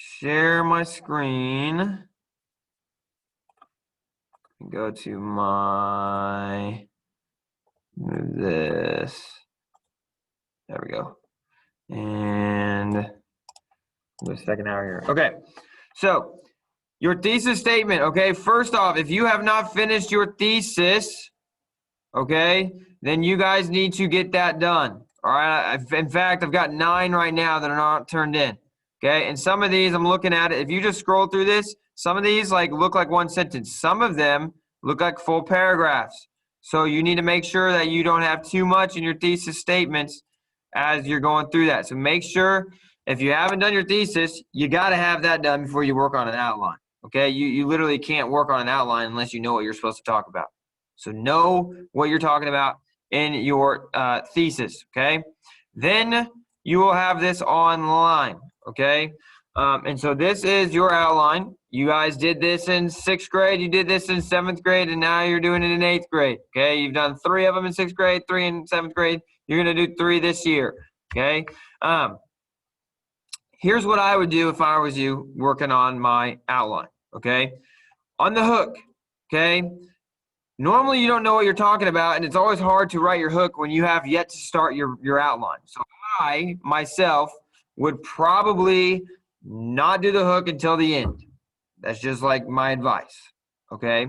share my screen. Go to my, move this. There we go. And the second hour here. Okay, so your thesis statement, okay, first off, if you have not finished your thesis, okay, then you guys need to get that done. All right, in fact, I've got 9 right now that are not turned in. Okay, and some of these I'm looking at it. If you just scroll through this, some of these look like one sentence. Some of them look like full paragraphs. So you need to make sure that you don't have too much in your thesis statements as you're going through that. So make sure if you haven't done your thesis, you got to have that done before you work on an outline. Okay, you literally can't work on an outline unless you know what you're supposed to talk about. So know what you're talking about in your thesis, okay? Then you will have this online, okay? And so this is your outline. You guys did this in 6th grade, you did this in 7th grade, and now you're doing it in 8th grade, okay? You've done 3 of them in 6th grade, 3 in 7th grade. You're going to do 3 this year, okay? Here's what I would do if I was you working on my outline, okay? On the hook, okay? Normally you don't know what you're talking about, and it's always hard to write your hook when you have yet to start your outline. So I, myself, would probably not do the hook until the end. That's just like my advice, okay?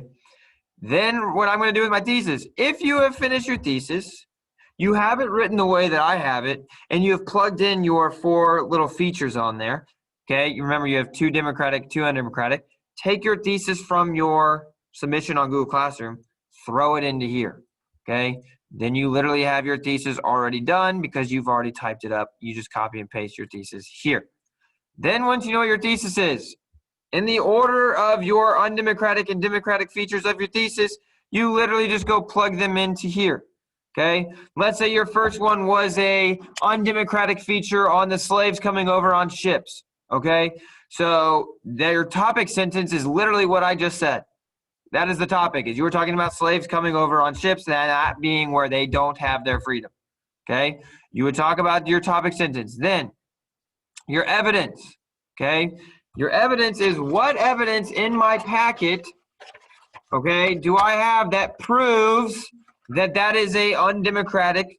Then what I'm going to do with my thesis, if you have finished your thesis, you have it written the way that I have it, and you have plugged in your 4 little features on there, okay? You remember you have 2 Democratic, 2 undemocratic. Take your thesis from your submission on Google Classroom, throw it into here, okay? Then you literally have your thesis already done because you've already typed it up. You just copy and paste your thesis here. Then once you know what your thesis is, in the order of your undemocratic and democratic features of your thesis, you literally just go plug them into here. Okay, let's say your first one was a undemocratic feature on the slaves coming over on ships. Okay, so their topic sentence is literally what I just said. That is the topic, is you were talking about slaves coming over on ships, and that being where they don't have their freedom. Okay, you would talk about your topic sentence. Then your evidence. Okay, your evidence is what evidence in my packet, okay, do I have that proves that that is a undemocratic,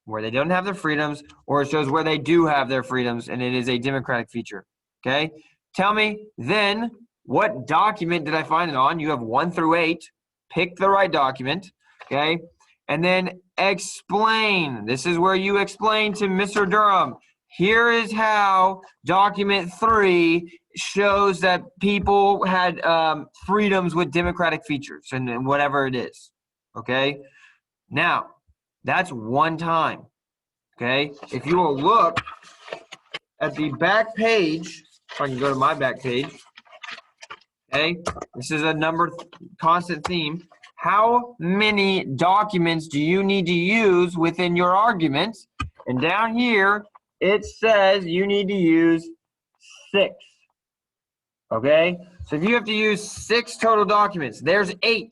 where they don't have their freedoms, or it shows where they do have their freedoms and it is a democratic feature, okay? Tell me then, what document did I find it on? You have 1 through 8. Pick the right document, okay? And then explain. This is where you explain to Mr. Durham, here is how document 3 shows that people had freedoms with democratic features and whatever it is, okay? Now, that's one time, okay? If you will look at the back page, if I can go to my back page, okay? This is a number constant theme. How many documents do you need to use within your arguments? And down here, it says you need to use 6, okay? So if you have to use 6 total documents, there's 8,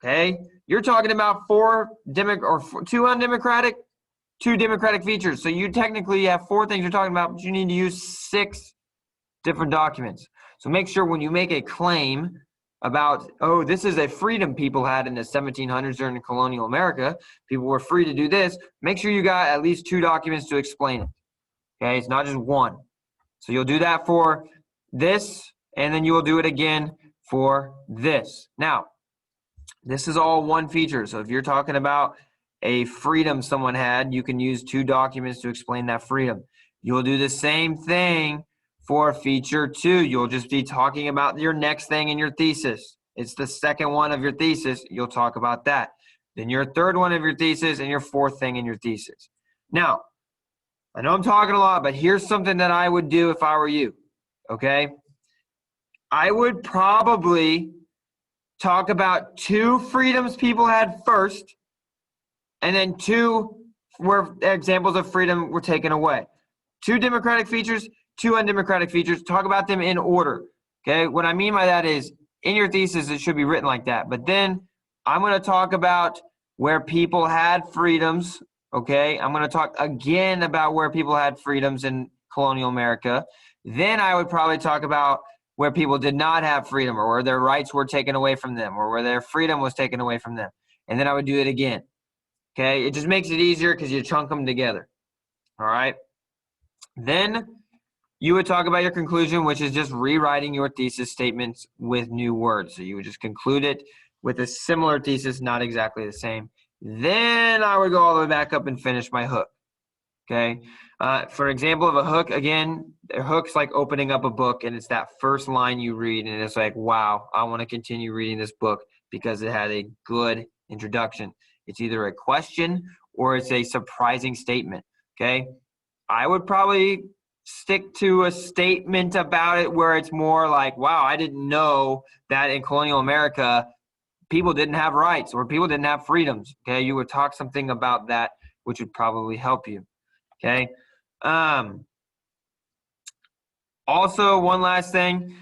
okay? You're talking about 2 undemocratic, 2 democratic features. So you technically have 4 things you're talking about, but you need to use 6 different documents. So make sure when you make a claim about, oh, this is a freedom people had in the 1700s during the colonial America, people were free to do this, make sure you got at least 2 documents to explain it. Okay, it's not just 1. So you'll do that for this, and then you will do it again for this. Now, this is all one feature. So if you're talking about a freedom someone had, you can use 2 documents to explain that freedom. You'll do the same thing for feature 2. You'll just be talking about your next thing in your thesis. It's the second one of your thesis. You'll talk about that. Then your third one of your thesis and your 4th thing in your thesis. Now, I know I'm talking a lot, but here's something that I would do if I were you, okay? I would probably talk about 2 freedoms people had first, and then 2 where examples of freedom were taken away. 2 democratic features, 2 undemocratic features. Talk about them in order, okay? What I mean by that is, in your thesis, it should be written like that. But then I'm going to talk about where people had freedoms, okay? I'm going to talk again about where people had freedoms and colonial America. Then I would probably talk about where people did not have freedom, or where their rights were taken away from them, or where their freedom was taken away from them. And then I would do it again. Okay, it just makes it easier because you chunk them together. All right. Then you would talk about your conclusion, which is just rewriting your thesis statements with new words. So you would just conclude it with a similar thesis, not exactly the same. Then I would go all the way back up and finish my hook. Okay. For example of a hook, again, a hook's like opening up a book, and it's that first line you read, and it's like, wow, I want to continue reading this book because it had a good introduction. It's either a question or it's a surprising statement. Okay. I would probably stick to a statement about it where it's more like, wow, I didn't know that in colonial America people didn't have rights or people didn't have freedoms. Okay, you would talk something about that, which would probably help you. Okay. Also, one last thing.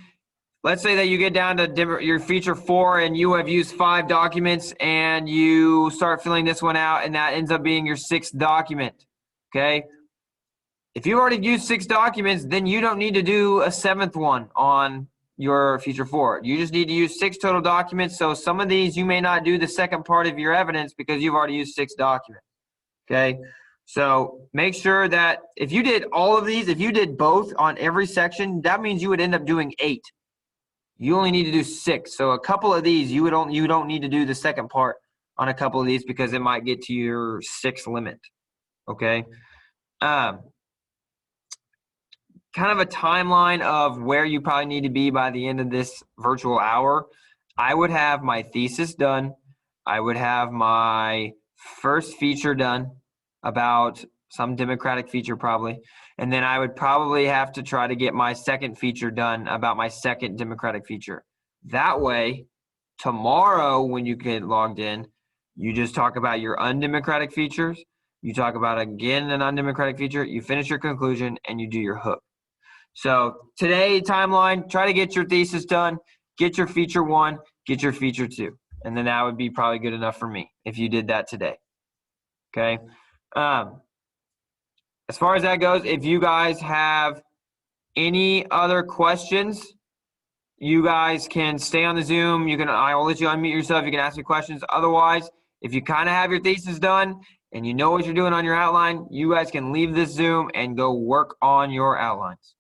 Let's say that you get down to your feature 4 and you have used 5 documents, and you start filling this one out, and that ends up being your 6th document. Okay. If you've already used 6 documents, then you don't need to do a 7th one on your feature 4. You just need to use 6 total documents. So some of these you may not do the second part of your evidence because you've already used 6 documents. Okay. So make sure that if you did all of these, if you did both on every section, that means you would end up doing 8. You only need to do 6. So a couple of these, you don't need to do the second part on a couple of these because it might get to your 6 limit. Okay. Kind of a timeline of where you probably need to be by the end of this virtual hour. I would have my thesis done. I would have my first feature done about some democratic feature probably. And then I would probably have to try to get my second feature done about my second democratic feature. That way, tomorrow when you get logged in, you just talk about your undemocratic features. You talk about, again, an undemocratic feature. You finish your conclusion, and you do your hook. So today, timeline, try to get your thesis done, get your feature 1, get your feature 2. And then that would be probably good enough for me if you did that today. Okay. As far as that goes, if you guys have any other questions, you guys can stay on the Zoom. I will let you unmute yourself. You can ask me questions. Otherwise, if you kind of have your thesis done and you know what you're doing on your outline, you guys can leave this Zoom and go work on your outlines.